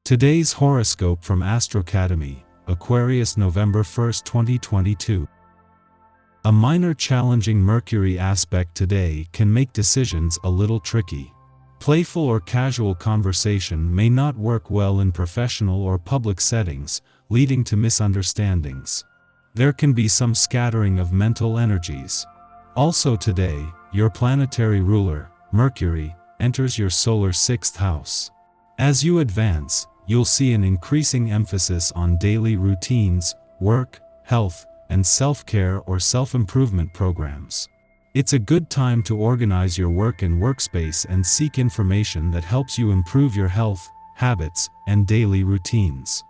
Today's horoscope from Astrocademy, Aquarius November 1, 2022. A minor challenging Mercury aspect today can make decisions a little tricky. Playful or casual conversation may not work well in professional or public settings, leading to misunderstandings. There can be some scattering of mental energies. Also today, your planetary ruler, Mercury, enters your solar 6th house. As you advance, you'll see an increasing emphasis on daily routines, work, health, and self-care or self-improvement programs. It's a good time to organize your work and workspace and seek information that helps you improve your health, habits, and daily routines.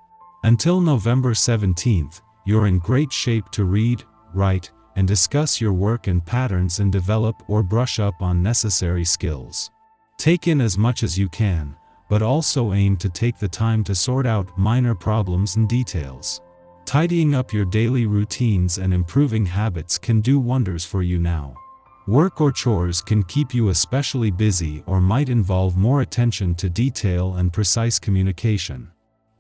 Until November 17th, you're in great shape to read, write, and discuss your work and patterns and develop or brush up on necessary skills. Take in as much as you can, but also aim to take the time to sort out minor problems and details. Tidying up your daily routines and improving habits can do wonders for you now. Work or chores can keep you especially busy or might involve more attention to detail and precise communication.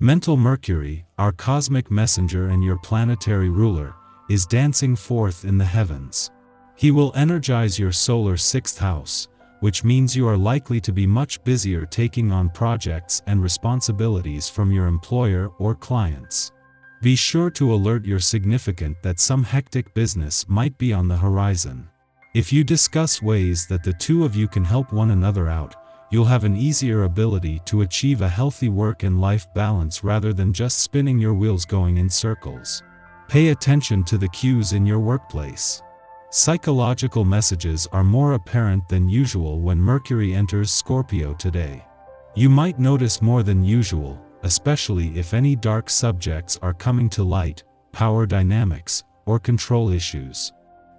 Mental Mercury, our cosmic messenger and your planetary ruler, is dancing forth in the heavens. He will energize your solar 6th house, which means you are likely to be much busier taking on projects and responsibilities from your employer or clients. Be sure to alert your significant that some hectic business might be on the horizon. If you discuss ways that the two of you can help one another out, you'll have an easier ability to achieve a healthy work and life balance rather than just spinning your wheels going in circles. Pay attention to the cues in your workplace. Psychological messages are more apparent than usual when Mercury enters Scorpio today. You might notice more than usual, especially if any dark subjects are coming to light, power dynamics, or control issues.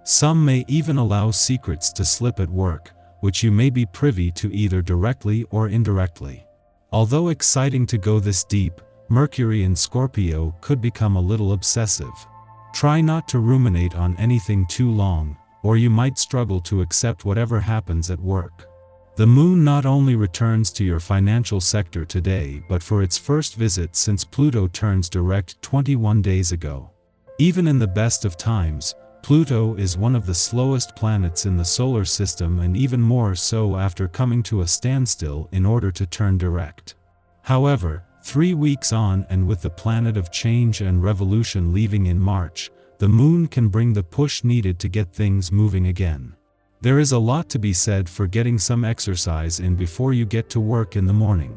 Some may even allow secrets to slip at work, which you may be privy to either directly or indirectly. Although exciting to go this deep, Mercury in Scorpio could become a little obsessive. Try not to ruminate on anything too long, or you might struggle to accept whatever happens at work. The moon not only returns to your financial sector today but for its first visit since Pluto turns direct 21 days ago. Even in the best of times, Pluto is one of the slowest planets in the solar system, and even more so after coming to a standstill in order to turn direct. However, 3 weeks on, and with the planet of change and revolution leaving in March, the moon can bring the push needed to get things moving again. There is a lot to be said for getting some exercise in before you get to work in the morning.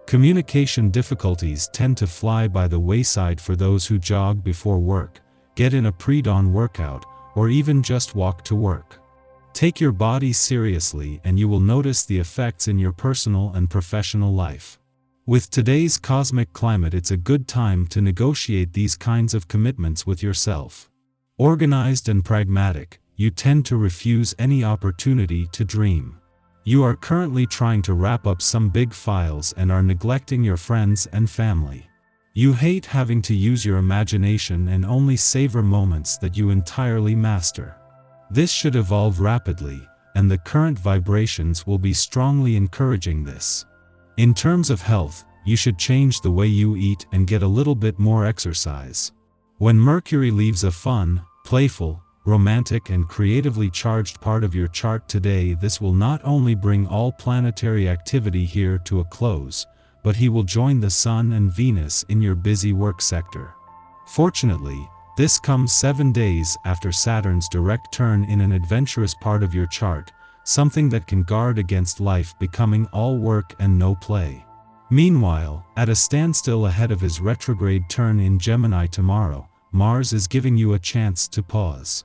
Communication difficulties tend to fly by the wayside for those who jog before work, get in a pre-dawn workout, or even just walk to work. Take your body seriously and you will notice the effects in your personal and professional life. With today's cosmic climate, it's a good time to negotiate these kinds of commitments with yourself. Organized and pragmatic, you tend to refuse any opportunity to dream. You are currently trying to wrap up some big files and are neglecting your friends and family. You hate having to use your imagination and only savor moments that you entirely master. This should evolve rapidly, and the current vibrations will be strongly encouraging this. In terms of health, you should change the way you eat and get a little bit more exercise. When Mercury leaves a fun, playful, romantic and creatively charged part of your chart today, this will not only bring all planetary activity here to a close, but he will join the Sun and Venus in your busy work sector. Fortunately, this comes 7 days after Saturn's direct turn in an adventurous part of your chart, something that can guard against life becoming all work and no play. Meanwhile, at a standstill ahead of his retrograde turn in Gemini tomorrow, Mars is giving you a chance to pause.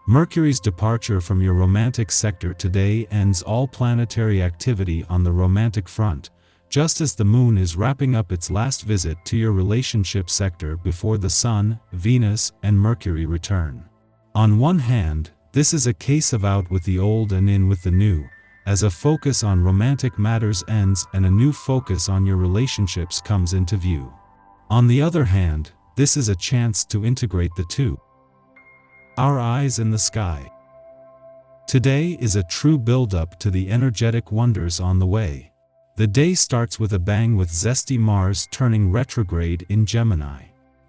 Mercury's departure from your romantic sector today ends all planetary activity on the romantic front, just as the moon is wrapping up its last visit to your relationship sector before the Sun, Venus, and Mercury return. On one hand, this is a case of out with the old and in with the new, as a focus on romantic matters ends and a new focus on your relationships comes into view. On the other hand, this is a chance to integrate the two. Our eyes in the sky. Today is a true build-up to the energetic wonders on the way. The day starts with a bang with zesty Mars turning retrograde in Gemini.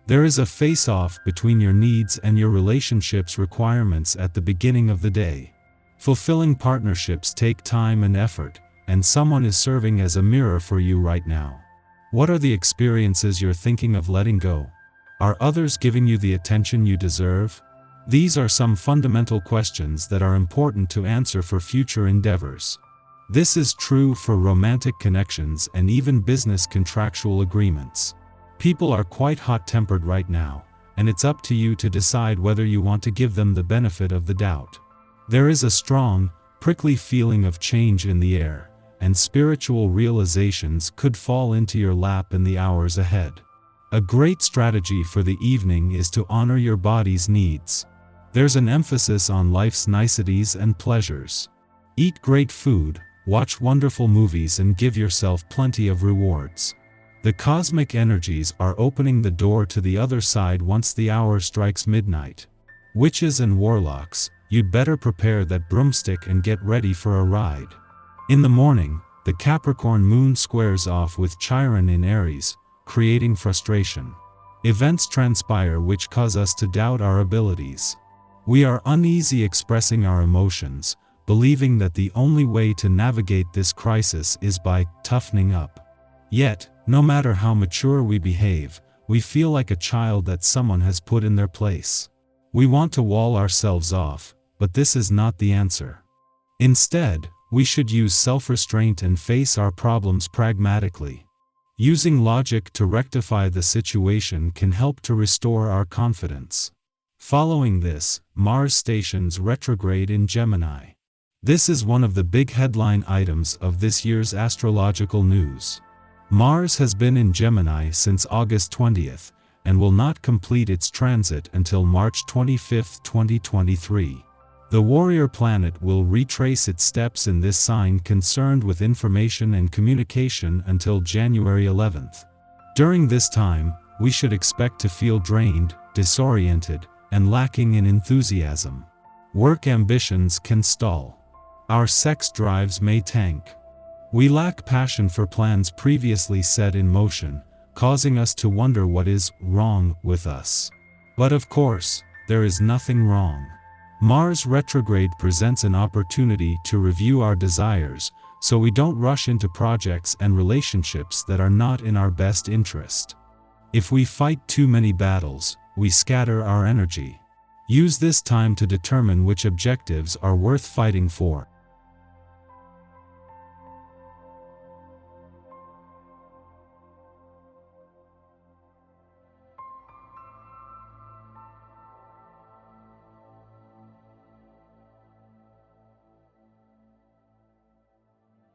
There is a face-off between your needs and your relationship's requirements at the beginning of the day. Fulfilling partnerships take time and effort, and someone is serving as a mirror for you right now. What are the experiences you're thinking of letting go? Are others giving you the attention you deserve? These are some fundamental questions that are important to answer for future endeavors. This is true for romantic connections and even business contractual agreements. People are quite hot-tempered right now, and it's up to you to decide whether you want to give them the benefit of the doubt. There is a strong, prickly feeling of change in the air, and spiritual realizations could fall into your lap in the hours ahead. A great strategy for the evening is to honor your body's needs. There's an emphasis on life's niceties and pleasures. Eat great food, watch wonderful movies, and give yourself plenty of rewards. The cosmic energies are opening the door to the other side once the hour strikes midnight. Witches and warlocks, you'd better prepare that broomstick and get ready for a ride. In the morning, the Capricorn moon squares off with Chiron in Aries, creating frustration. Events transpire which cause us to doubt our abilities. We are uneasy expressing our emotions, believing that the only way to navigate this crisis is by toughening up. Yet, no matter how mature we behave, we feel like a child that someone has put in their place. We want to wall ourselves off, but this is not the answer. Instead, we should use self-restraint and face our problems pragmatically. Using logic to rectify the situation can help to restore our confidence. Following this, Mars stations retrograde in Gemini. This is one of the big headline items of this year's astrological news. Mars has been in Gemini since August 20th, and will not complete its transit until March 25, 2023. The warrior planet will retrace its steps in this sign concerned with information and communication until January 11th. During this time, we should expect to feel drained, disoriented, and lacking in enthusiasm. Work ambitions can stall. Our sex drives may tank. We lack passion for plans previously set in motion, causing us to wonder what is wrong with us. But of course, there is nothing wrong. Mars retrograde presents an opportunity to review our desires, so we don't rush into projects and relationships that are not in our best interest. If we fight too many battles, we scatter our energy. Use this time to determine which objectives are worth fighting for.